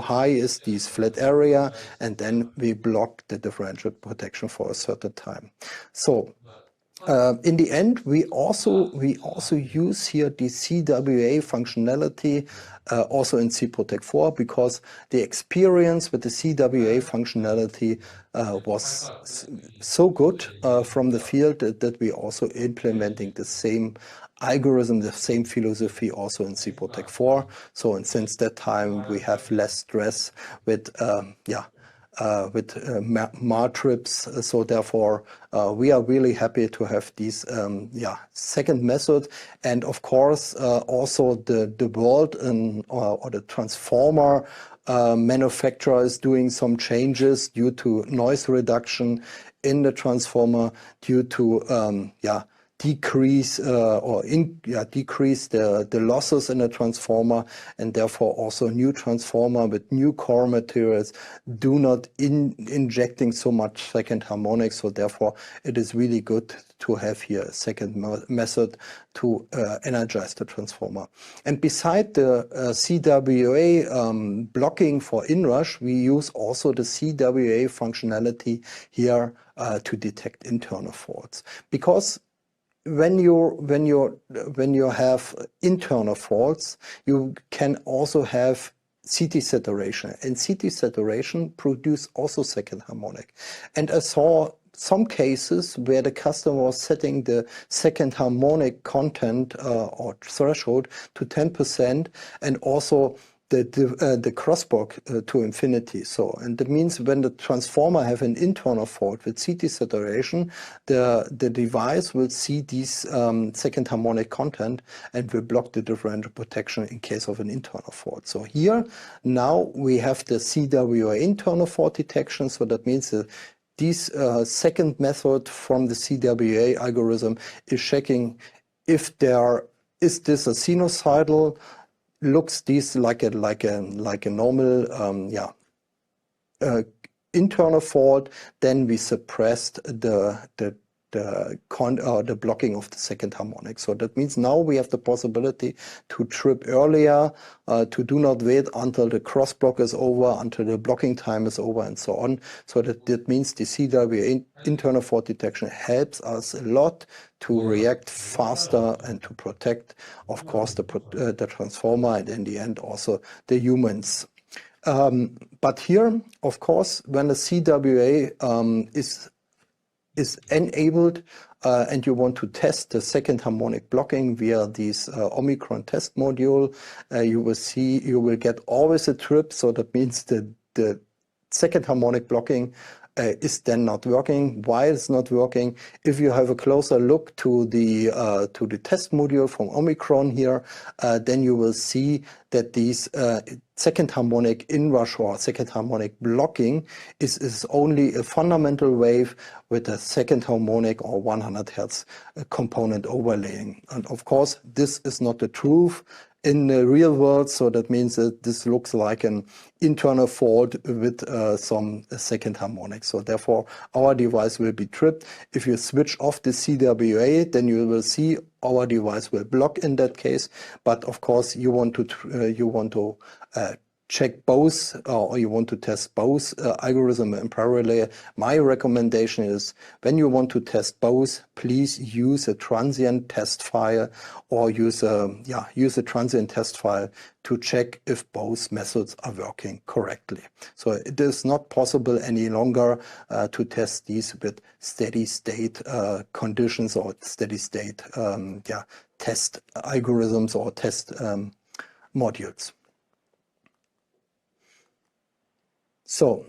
high is this flat area, and then we block the differential protection for a certain time. So in the end, we also use here the CWA functionality also in cProtect 4, because the experience with the CWA functionality was so good from the field that we also implementing the same algorithm, the same philosophy also in cProtect 4. So, and since that time we have less stress with MAR trips. So therefore, we are really happy to have this second method. And of course, also the world or the transformer manufacturer is doing some changes due to noise reduction in the transformer, due to decrease decrease the losses in the transformer, and therefore also new transformer with new core materials do not injecting so much second harmonics. So therefore it is really good to have here a second method to energize the transformer. And beside the CWA blocking for inrush, we use also the CWA functionality here to detect internal faults, because when you have internal faults, you can also have CT saturation, and CT saturation produce also second harmonic. And I saw some cases where the customer was setting the second harmonic content or threshold to 10%, and also the crosstalk to infinity. So, and that means when the transformer have an internal fault with CT saturation, the device will see these second harmonic content and will block the differential protection in case of an internal fault. So here now we have the CWA internal fault detection. So that means that this second method from the CWA algorithm is checking if is this a sinusoidal, looks this like a normal internal fault, then we suppressed the blocking of the second harmonic. So that means now we have the possibility to trip earlier, to do not wait until the cross block is over, until the blocking time is over, and so on. So that means the CWA internal fault detection helps us a lot to react faster and to protect, of course, the transformer, and in the end also the humans. But here, of course, when the CWA is enabled and you want to test the second harmonic blocking via this Omicron test module, you will get always a trip. So that means the second harmonic blocking is then not working. Why it's not working? If you have a closer look to the test module from Omicron here, then you will see that these second harmonic inrush or second harmonic blocking is only a fundamental wave with a second harmonic or 100 Hertz component overlaying. And of course, this is not the truth in the real world. So that means that this looks like an internal fault with some second harmonic. So therefore, our device will be tripped. If you switch off the CWA, then you will see our device will block in that case. But of course, you want to check both, or you want to test both algorithm in parallel. My recommendation is, when you want to test both, please use a transient test file, or use a transient test file to check if both methods are working correctly. So it is not possible any longer to test these with steady state conditions or steady state test algorithms or test modules. So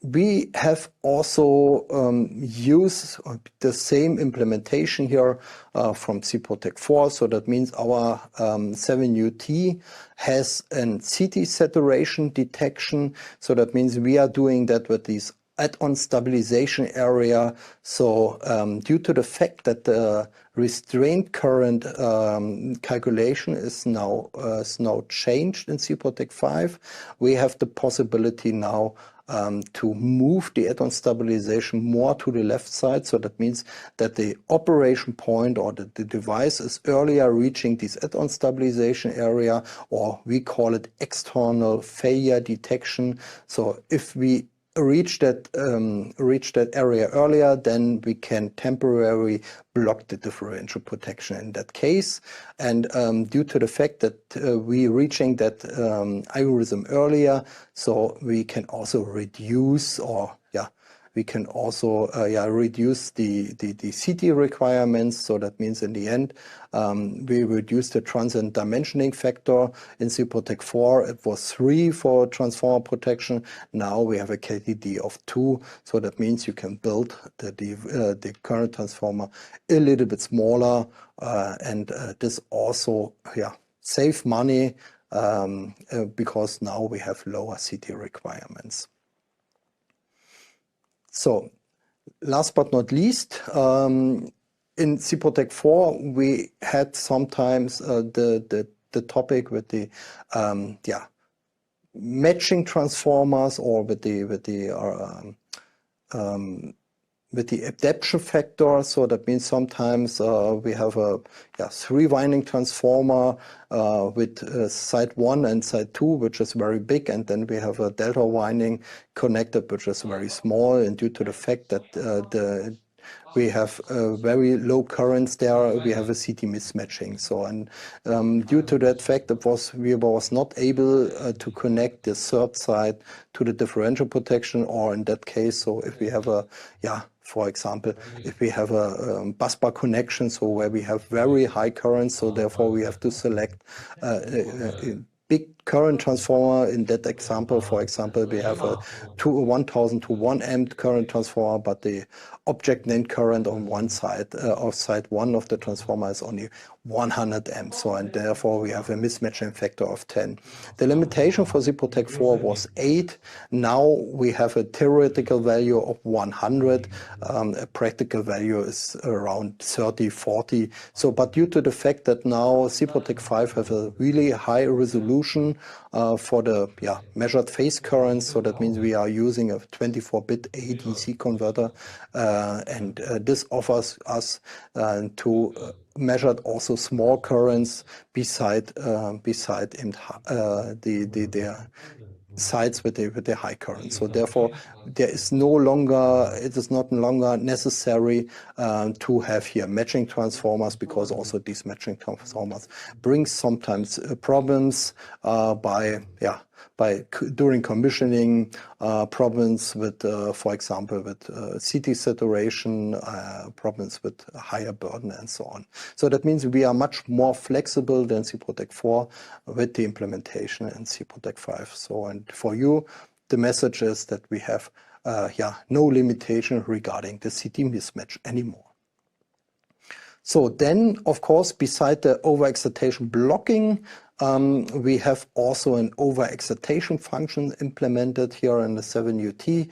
we have also used the same implementation here from cProtect 4. So that means our 7UT has an CT saturation detection. So that means we are doing that with these add-on stabilization area. So due to the fact that the restraint current calculation is now changed in cProtect 5, we have the possibility now to move the add-on stabilization more to the left side. So that means that the operation point or the device is earlier reaching this add-on stabilization area, or we call it external failure detection. So if we reach that area earlier, then we can temporarily block the differential protection in that case. And due to the fact that we reaching that algorithm earlier, so we can also reduce reduce the CT requirements. So that means in the end, we reduce the transient dimensioning factor. In CPROTEC 4, it was 3 for transformer protection. Now we have a KTD of 2. So that means you can build the current transformer a little bit smaller, and this also save money because now we have lower CT requirements. So, last but not least, in CPROTEC 4, we had sometimes the topic with the matching transformers, or with the adaptation factor. So that means sometimes we have a 3-winding transformer with side 1 and side 2, which is very big, and then we have a delta winding connected, which is very small. And due to the fact that we have very low currents there, we have a CT mismatching. So, and due to that fact, we was not able to connect the third side to the differential protection, or in that case, so if we have a for example, if we have a busbar connection, so where we have very high currents, so therefore we have to select a big current transformer. In that example, for example, we have a 1000 to 1 amp current transformer, but the object named current on one side of side 1 of the transformer is only 100 amps, so, and therefore we have a mismatching factor of 10. The limitation for CPROTEC 4 was 8. Now we have a theoretical value of 100. A practical value is around 30, 40. So, but due to the fact that now CPROTEC 5 has a really high resolution for the measured phase currents, so that means we are using a 24-bit ADC converter, and this offers us to measured also small currents beside the sides with the high current. So therefore, it is no longer necessary to have here matching transformers, because also these matching transformers bring sometimes problems during commissioning, problems with, for example, with CT saturation, problems with higher burden, and so on. So that means we are much more flexible than CPROTEC 4 with the implementation in CPROTEC 5. So, and for you, the message is that we have no limitation regarding the CT mismatch anymore. So then, of course, beside the overexcitation blocking, we have also an overexcitation function implemented here in the 7UT.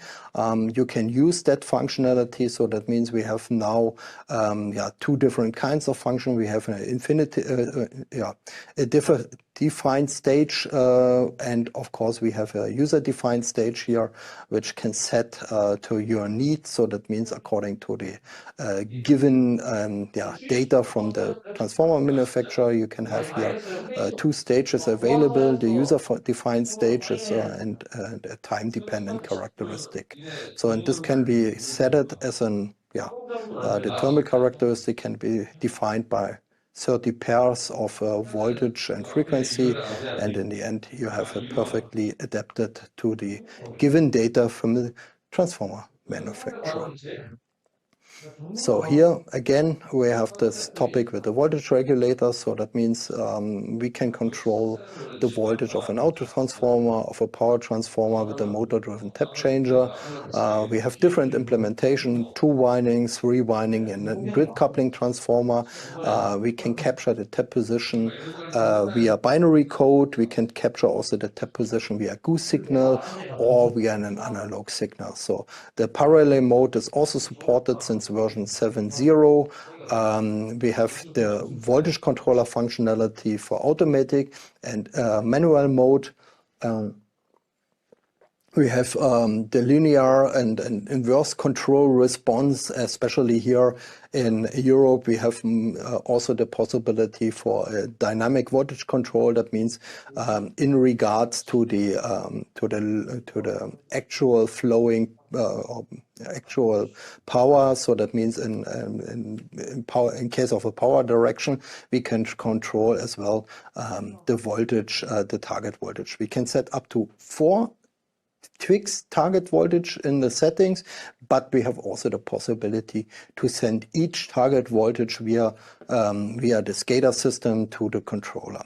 You can use that functionality, so that means we have now 2 different kinds of function. We have an a defined stage, and of course we have a user-defined stage here, which can set to your needs. So that means according to the given data from the transformer manufacturer, you can have here 2 stages available: the user-defined stages and a time-dependent characteristic. So, and this can be set as an the thermal characteristic can be defined by 30 pairs of voltage and frequency, and in the end you have a perfectly adapted to the given data from the transformer manufacturer. So here again we have this topic with the voltage regulator. So that means we can control the voltage of an auto transformer, of a power transformer with a motor-driven tap changer. We have different implementation: 2 windings, 3 winding, and a grid coupling transformer. We can capture the tap position via binary code. We can capture also the tap position via goose signal or via an analog signal. So the parallel mode is also supported since version 7.0. We have the voltage controller functionality for automatic and manual mode. We have the linear and inverse control response, especially here in Europe. We have also the possibility for a dynamic voltage control. That means in regards to the actual flowing actual power. So that means in power, in case of a power direction, we can control as well the voltage, the target voltage. We can set up to 4 fixed target voltage in the settings, but we have also the possibility to send each target voltage via the SCADA system to the controller.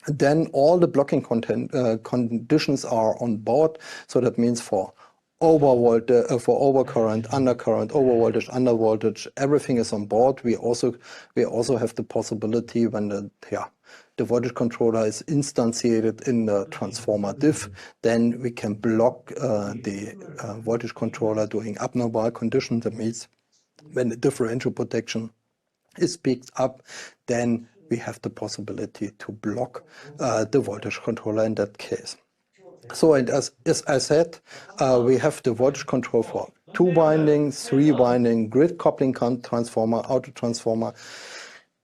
Then all the blocking conditions are on board. So that means for overcurrent, undercurrent, overvoltage, undervoltage, everything is on board. We also have the possibility when the voltage controller is instantiated in the transformer diff, then we can block the voltage controller during abnormal conditions. That means when the differential protection is picked up, then we have the possibility to block the voltage controller in that case. So, and as I said, we have the voltage control for 2-winding, 3-winding, grid coupling transformer, auto transformer.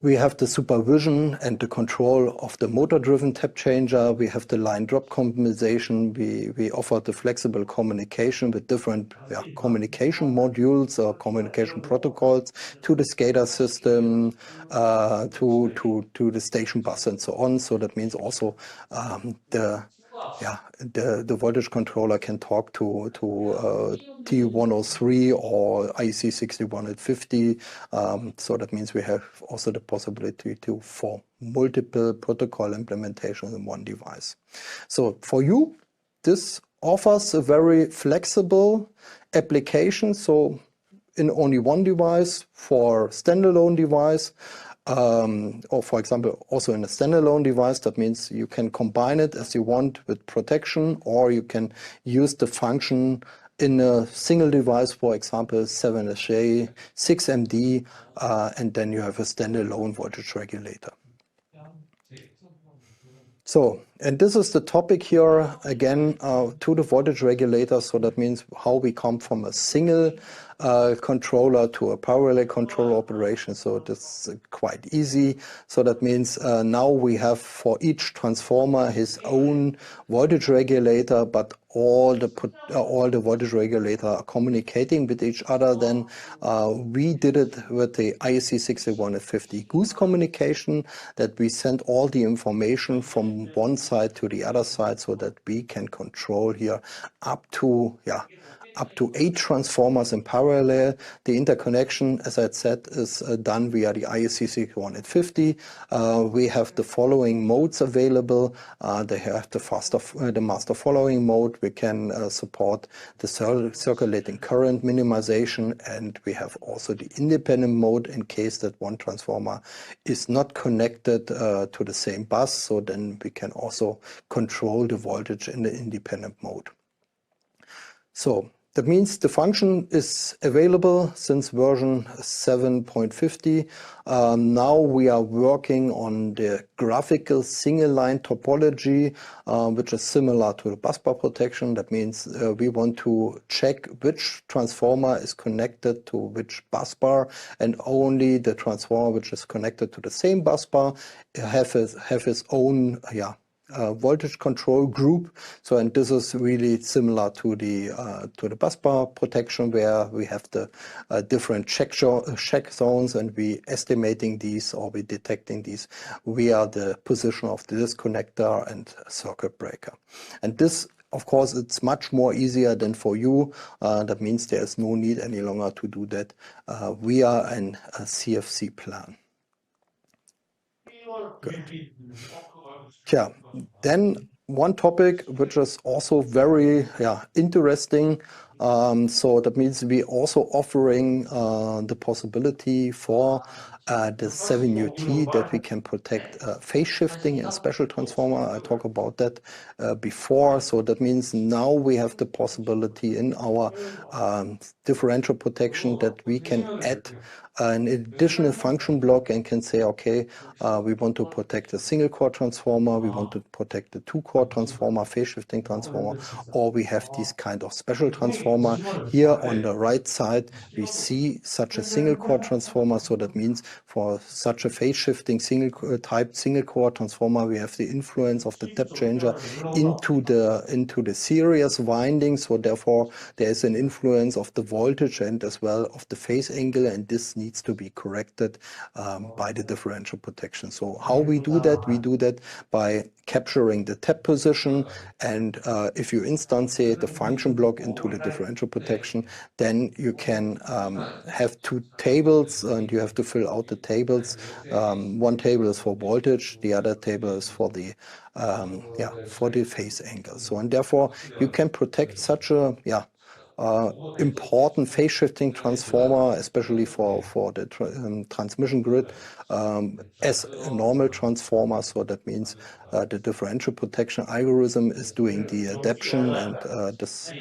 We have the supervision and the control of the motor-driven tap changer. We have the line drop compensation. We offer the flexible communication with different communication modules or communication protocols to the SCADA system, to the station bus and so on. So that means also the voltage controller can talk to T103 or IEC 61850. So that means we have also the possibility for multiple protocol implementations in one device. So for you, this offers a very flexible application. So in only one device, for standalone device, or for example, also in a standalone device. That means you can combine it as you want with protection, or you can use the function in a single device, for example, 7SJ, 6MD, and then you have a standalone voltage regulator. So, and this is the topic here again, to the voltage regulator. So that means how we come from a single controller to a parallel control operation. So that's quite easy. So that means now we have for each transformer his own voltage regulator, but all the voltage regulator are communicating with each other. Then we did it with the IEC 61850 goose communication, that we send all the information from one side to the other side, so that we can control here up to 8 transformers in parallel. The interconnection, as I said, is done via the IEC 61850. We have the following modes available. They have the master following mode. We can support the circulating current minimization, and we have also the independent mode in case that one transformer is not connected to the same bus. So then we can also control the voltage in the independent mode. So that means the function is available since version 7.50. Now we are working on the graphical single line topology, which is similar to the busbar protection. That means we want to check which transformer is connected to which busbar, and only the transformer which is connected to the same busbar have his own voltage control group. So, and this is really similar to the busbar protection, where we have the different check zones, and we estimating these, or we detecting these via the position of the disconnector and circuit breaker. And this, of course, it's much more easier than for you. That means there is no need any longer to do that via a CFC plan. Good. Yeah, then one topic which is also very interesting So that means we also offering the possibility for the 7UT that we can protect phase shifting in special transformer. I talked about that before. So that means now we have the possibility in our differential protection that we can add an additional function block and can say, okay, we want to protect a single core transformer, we want to protect the 2-core transformer, phase shifting transformer, or we have this kind of special transformer. Here on the right side, we see such a single core transformer. So that means for such a phase shifting single core transformer, we have the influence of the tap changer into the series winding. So therefore, there is an influence of the voltage and as well of the phase angle, and this needs to be corrected by the differential protection. So how we do that? We do that by capturing the tap position, and if you instantiate the function block into the differential protection, then you can have 2 tables and you have to fill out the tables. One table is for voltage, the other table is for the phase angle. So and therefore you can protect such a important phase shifting transformer, especially for the transmission grid, as a normal transformer. So that means the differential protection algorithm is doing the adaptation, and this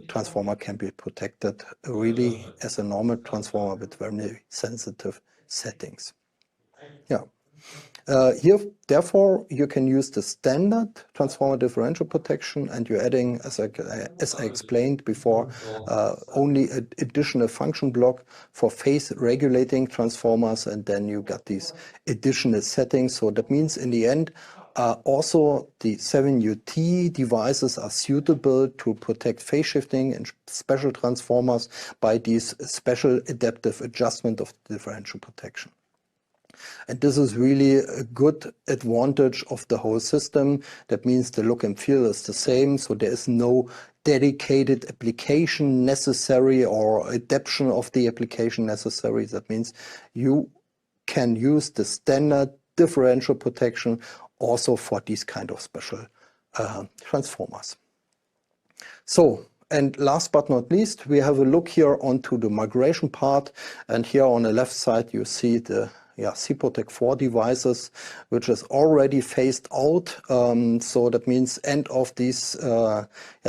transformer can be protected really as a normal transformer with very sensitive settings. Here, therefore, you can use the standard transformer differential protection, and you're adding, as I explained before, only an additional function block for phase regulating transformers, and then you got these additional settings. So that means in the end, also the 7UT devices are suitable to protect phase shifting and special transformers by these special adaptive adjustment of the differential protection. And this is really a good advantage of the whole system. That means the look and feel is the same, so there is no dedicated application necessary or adaptation of the application necessary. That means you can use the standard differential protection also for these kind of special transformers. So, and last but not least, we have a look here onto the migration part, and here on the left side you see the CPOTEC 4 devices, which is already phased out. So that means end of this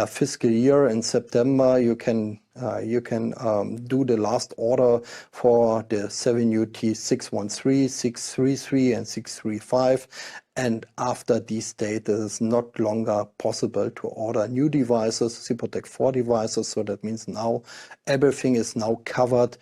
fiscal year in September, you can do the last order for the 7UT 613, 633, and 635. And after this date, it is not longer possible to order new devices, CPOTEC 4 devices. So that means now everything is now covered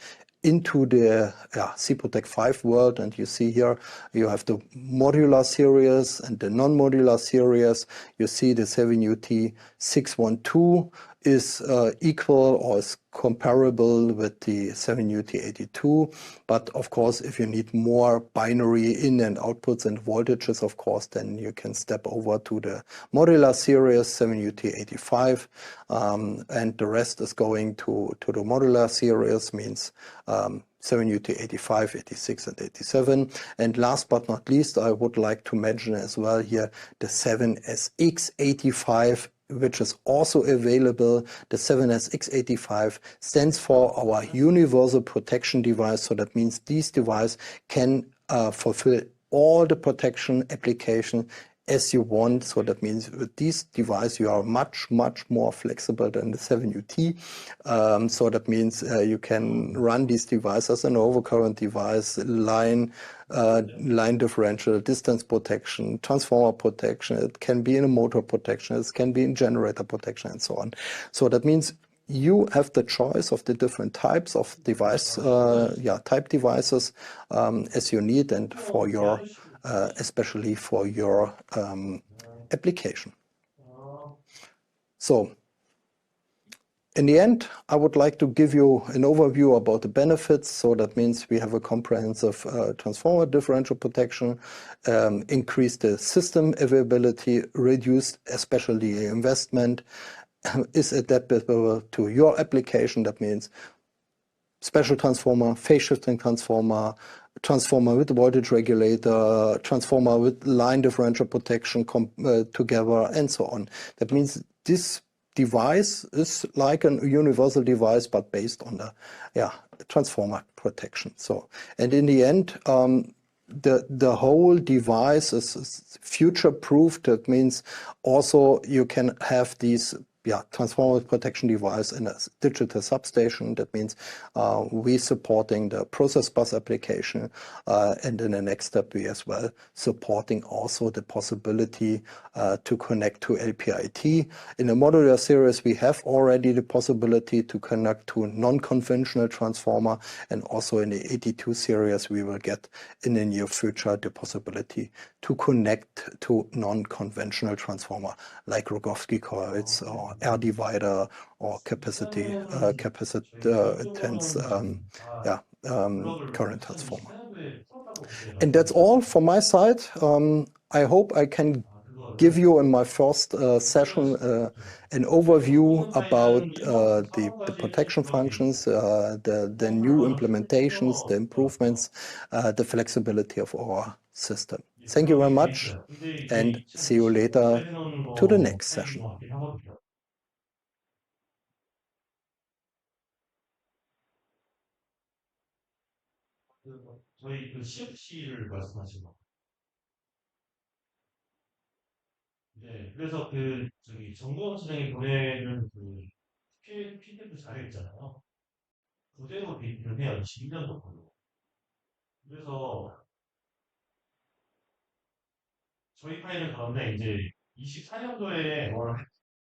into the CPOTEC 5 world, and you see here you have the modular series and the non-modular series. You see the 7UT 612 is equal or is comparable with the 7UT 82, but of course if you need more binary in and outputs and voltages, of course then you can step over to the modular series 7UT 85, and the rest is going to the modular series, means 7UT 85, 86 and 87. And last but not least, I would like to mention as well here the 7SX85, which is also available. The 7SX85 stands for our universal protection device. So that means this device can fulfill all the protection application as you want. So that means with this device you are much more flexible than the 7UT. So that means you can run this device as an overcurrent device, line differential, distance protection, transformer protection. It can be in a motor protection, it can be in generator protection, and so on. So that means you have the choice of the different types of device, type devices as you need, and for your especially for your application. So in the end, I would like to give you an overview about the benefits. So that means we have a comprehensive transformer differential protection, increase the system availability, reduce especially investment, is adaptable to your application. That means special transformer, phase shifting transformer, transformer with voltage regulator, transformer with line differential protection together, and so on. That means this device is like a universal device, but based on the transformer protection. So, and in the end, the whole device is future-proof. That means also you can have these transformer protection device in a digital substation. That means we supporting the process bus application, and in the next step we as well supporting also the possibility to connect to LPIT. In the modular series we have already the possibility to connect to non-conventional transformer, and also in the 82 series we will get in the near future the possibility to connect to non-conventional transformer like Rogowski coils or air divider or capacitance current transformer. And that's all from my side. I hope I can give you in my first session an overview about the protection functions, the new implementations, the improvements, the flexibility of our system. Thank you very much, and see you later to the next session. 저희 그 CFC를 말씀하신 거. 네, 그래서 그 저기 정보원 차장이 보내는 그 PDF 자료 있잖아요. 그대로 비교를 해요. 21년도 걸로. 그래서 저희 파일은 그런데 이제 24년도에